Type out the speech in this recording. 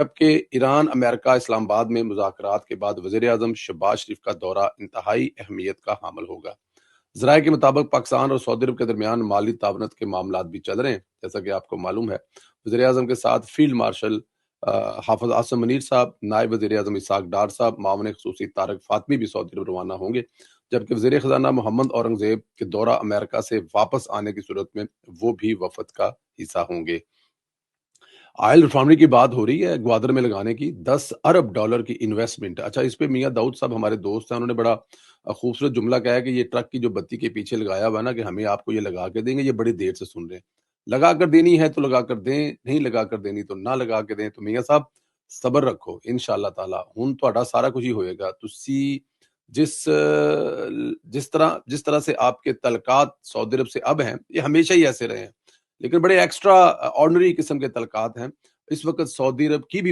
جبکہ ایران امریکہ اسلام آباد میں مذاکرات کے بعد وزیر اعظم شہباز شریف کا دورہ انتہائی اہمیت کا حامل ہوگا۔ ذرائع کے مطابق پاکستان اور سعودی عرب کے درمیان مالی تعاونت کے معاملات بھی چل رہے ہیں، جیسا کہ آپ کو معلوم ہے۔ وزیر اعظم کے ساتھ فیلڈ مارشل حافظ عاصم منیر صاحب، نائب وزیر اعظم اسحاق ڈار صاحب، معاون خصوصی طارق فاطمی بھی سعودی عرب روانہ ہوں گے، جبکہ وزیر خزانہ محمد اورنگزیب کے دورہ امریکہ سے واپس آنے کی صورت میں وہ بھی وفد کا حصہ ہوں گے۔ آئل ریفائنری کی بات ہو رہی ہے گوادر میں لگانے کی، $10 ارب کی انویسٹمنٹ۔ اچھا، اس پہ میاں داؤد صاحب ہمارے دوست ہیں، انہوں نے بڑا خوبصورت جملہ کہا ہے کہ یہ ٹرک کی جو بتی کے پیچھے لگایا ہوا ہے نا کہ ہمیں آپ کو یہ لگا کے دیں گے، یہ بڑی دیر سے سن رہے ہیں۔ لگا کر دینی ہے تو لگا کر دیں، نہیں لگا کر دینی تو نہ لگا کے دیں۔ تو میاں صاحب صبر رکھو، انشاءاللہ تعالی ہن تہاڈا سارا کچھ ہی ہوئے گا۔ تسی جس طرح سے آپ کے تعلقات سعودی عرب سے اب ہیں، یہ ہمیشہ ہی ایسے رہے ہیں، لیکن بڑے ایکسٹرا آرڈنری قسم کے تعلقات ہیں۔ اس وقت سعودی عرب کی بھی